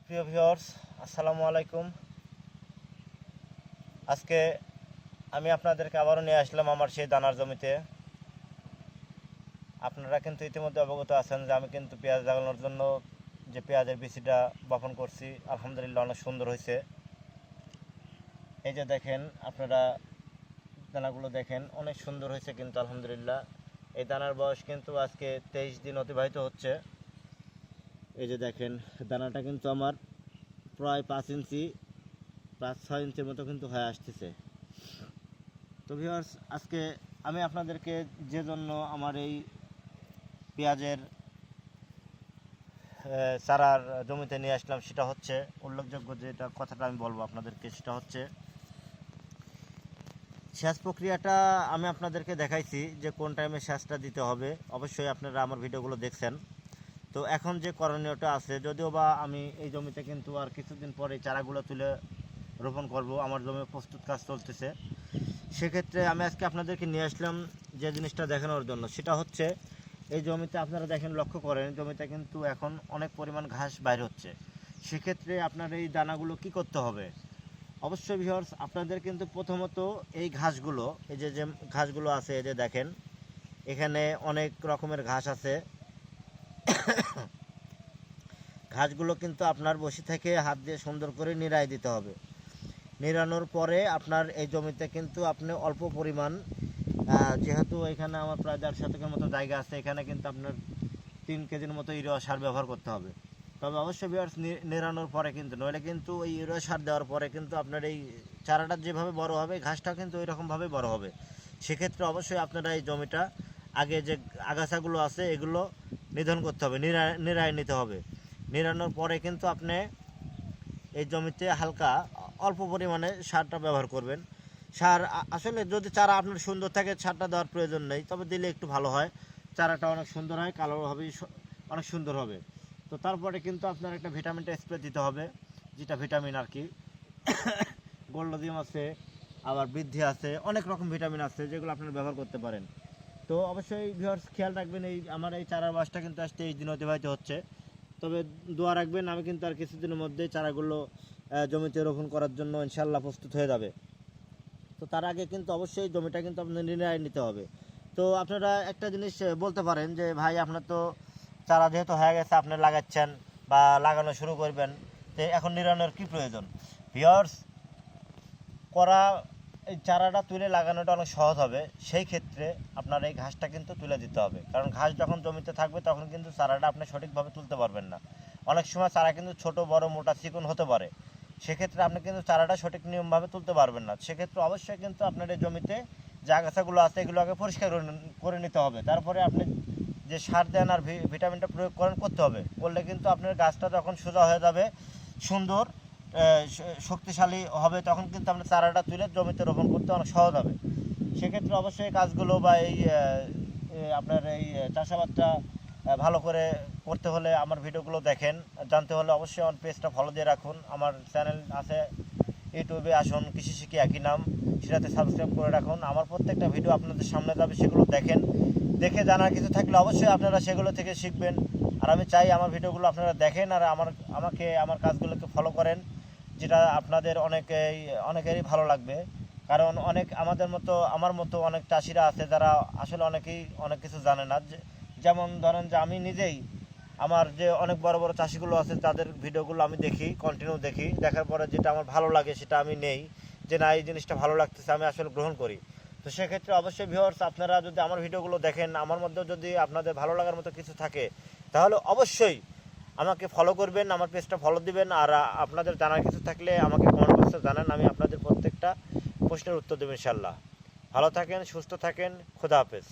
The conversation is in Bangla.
প্রিয় ভিউয়ার্স, আসসালামু আলাইকুম। আজকে আমি আপনাদেরকে আবারও নিয়ে আসলাম আমার সেই দানার জমিতে। আপনারা কিন্তু ইতিমধ্যে অবগত আছেন যে আমি কিন্তু পেঁয়াজ লাগানোর জন্য যে পেঁয়াজের বিচিটা বপন করছি, আলহামদুলিল্লাহ অনেক সুন্দর হয়েছে। এই যে দেখেন, আপনারা দানাগুলো দেখেন, অনেক সুন্দর হয়েছে কিন্তু আলহামদুলিল্লাহ। এই দানার বয়স কিন্তু আজকে 23 দিন অতিবাহিত হচ্ছে। এই যে দেখেন, দানাটা কিন্তু আমার প্রায় 5 ইঞ্চি, প্রায় 6 ইঞ্চির মতো কিন্তু হয়ে আসতেছে। তো ভিউয়ার্স, আজকে আমি আপনাদেরকে যে জন্য আমার এই পেঁয়াজের চারার জমিতে নিয়ে আসলাম, সেটা হচ্ছে উল্লেখযোগ্য যেটা কথাটা আমি বলবো আপনাদেরকে, সেটা হচ্ছে সেচ প্রক্রিয়াটা। আমি আপনাদেরকে দেখাইছি যে কোন টাইমে সেচটা দিতে হবে। অবশ্যই আপনারা আমার ভিডিওগুলো দেখছেন। তো এখন যে করণীয়টা আছে, যদিও বা আমি এই জমিতে কিন্তু আর কিছুদিন পরে চারাগুলো তুলে রোপণ করব, আমার জমি প্রস্তুত কাজ চলতেছে। সেক্ষেত্রে আমি আজকে আপনাদেরকে নিয়ে আসলাম যে জিনিসটা দেখানোর জন্য, সেটা হচ্ছে এই জমিতে আপনারা দেখেন, লক্ষ্য করেন জমিতে কিন্তু এখন অনেক পরিমাণ ঘাস বাইর হচ্ছে। সেক্ষেত্রে আপনার এই দানাগুলো কি করতে হবে? অবশ্যই ভিউয়ার্স, আপনাদের কিন্তু প্রথমত এই ঘাসগুলো, এই যে যে ঘাসগুলো আছে, এই যে দেখেন এখানে অনেক রকমের ঘাস আছে। ঘাসগুলো কিন্তু আপনার বসে থেকে হাত দিয়ে সুন্দর করে নিড়াই দিতে হবে। নিড়ানোর পরে আপনার এই জমিতে কিন্তু আপনি অল্প পরিমাণ, যেহেতু এখানে আমার প্রায় 1.5 শতকের মতো জায়গা আছে, এখানে কিন্তু আপনার 3 কেজির মতো ইউরিয়া সার ব্যবহার করতে হবে। তবে অবশ্যই ভিউয়ার্স, নিড়ানোর পরে কিন্তু, নইলে কিন্তু ওই ইউরিয়া সার দেওয়ার পরে কিন্তু আপনার এই চারাটা যেভাবে বড় হবে, ঘাসটাও কিন্তু ওই রকমভাবে বড় হবে। সেক্ষেত্রে অবশ্যই আপনারা এই জমিটা আগে যে আগাছাগুলো আছে এগুলো নিধন করতে হবে, নিড়াই নিতে হবে। নিড়ানোর পরে কিন্তু আপনি এই জমিতে হালকা অল্প পরিমাণে সারটা ব্যবহার করবেন। সার আসলে যদি চারা আপনার সুন্দর থাকে, সারটা দেওয়ার প্রয়োজন নেই, তবে দিলে একটু ভালো হয়। চারাটা অনেক সুন্দর হয়, কালো হবে, অনেক সুন্দর হবে। তো তারপরে কিন্তু আপনার একটা ভিটামিনটা স্প্রে দিতে হবে, যেটা ভিটামিন আর কি। গোল্ডোজিয়াম আছে, আবার বৃদ্ধি আছে, অনেক রকম ভিটামিন আছে যেগুলো আপনারা ব্যবহার করতে পারেন। তো অবশ্যই ভিউয়ার্স, খেয়াল রাখবেন, এই আমার এই চারার বাসটা কিন্তু আজ 23 দিন অতিবাহিত হচ্ছে। তবে দোয়া রাখবেন, আমি কিন্তু আর কিছুদিনের মধ্যেই চারাগুলো জমিতে রোপণ করার জন্য ইনশাল্লাহ প্রস্তুত হয়ে যাবে। তো তার আগে কিন্তু অবশ্যই জমিটা কিন্তু আপনার নির্ণয় নিতে হবে। তো আপনারা একটা জিনিস বলতে পারেন যে ভাই, আপনার তো চারা যেহেতু হয়ে গেছে, আপনি লাগাচ্ছেন বা লাগানো শুরু করবেন, তো এখন নিরানোর কী প্রয়োজন? ভিউয়ার্স, করা এই চারাটা তুলে লাগানোটা অনেক সহজ হবে। সেই ক্ষেত্রে আপনার এই ঘাসটা কিন্তু তুলে দিতে হবে, কারণ ঘাস যখন জমিতে থাকবে তখন কিন্তু চারাটা আপনি সঠিকভাবে তুলতে পারবেন না। অনেক সময় চারা কিন্তু ছোট বড় মোটা চিকন হতে পারে। সেক্ষেত্রে আপনি কিন্তু চারাটা সঠিক নিয়মভাবে তুলতে পারবেন না। সেক্ষেত্রে অবশ্যই কিন্তু আপনার এই জমিতে যে আগাছাগুলো আছে এগুলো আগে পরিষ্কার করে নিতে হবে। তারপরে আপনি যে সার দেন আর ভিটামিনটা প্রয়োগ করতে হবে। করলে কিন্তু আপনার গাছটা যখন সোজা হয়ে যাবে, সুন্দর শক্তিশালী হবে, তখন কিন্তু আপনার চারাটা তুলে জমিতে রোপণ করতে অনেক সহজ হবে। সেক্ষেত্রে অবশ্যই কাজগুলো বা এই আপনার এই চাষাবাদটা ভালো করে করতে হলে আমার ভিডিওগুলো দেখেন। জানতে হলে অবশ্যই আমার পেজটা ফলো দিয়ে রাখুন। আমার চ্যানেল আছে ইউটিউবে, আসুন কৃষি শিখি, একই নাম, সেটাতে সাবস্ক্রাইব করে রাখুন। আমার প্রত্যেকটা ভিডিও আপনাদের সামনে যাবে, সেগুলো দেখেন। দেখে জানার কিছু থাকলে অবশ্যই আপনারা সেগুলো থেকে শিখবেন। আর আমি চাই আমার ভিডিওগুলো আপনারা দেখেন আর আমার কাজগুলোকে ফলো করেন, যেটা আপনাদের অনেকেরই ভালো লাগবে। কারণ আমার মতো অনেক চাষিরা আছে যারা আসলে অনেকেই অনেক কিছু জানে না। যেমন ধরেন যে আমি নিজেই, আমার যে অনেক বড় বড় চাষিগুলো আছে তাদের ভিডিওগুলো আমি দেখি, কন্টিনিউ দেখি। দেখার পরে যেটা আমার ভালো লাগে সেটা আমি নেই, যে না এই জিনিসটা ভালো লাগতেছে, আমি আসলে গ্রহণ করি। তো সেক্ষেত্রে অবশ্যই ভিউয়ার্স, আপনারা যদি আমার ভিডিওগুলো দেখেন, আমার মধ্যেও যদি আপনাদের ভালো লাগার মতো কিছু থাকে, তাহলে অবশ্যই আমাকে ফলো করবেন, আমার পেজটা ফলো দিবেন। আর আপনাদের জানার কিছু থাকলে আমাকে কমেন্ট বক্সে জানান, আমি আপনাদের প্রত্যেকটা প্রশ্নের উত্তর দেবো ইনশাল্লাহ। ভালো থাকেন, সুস্থ থাকেন, খোদা হাফেজ।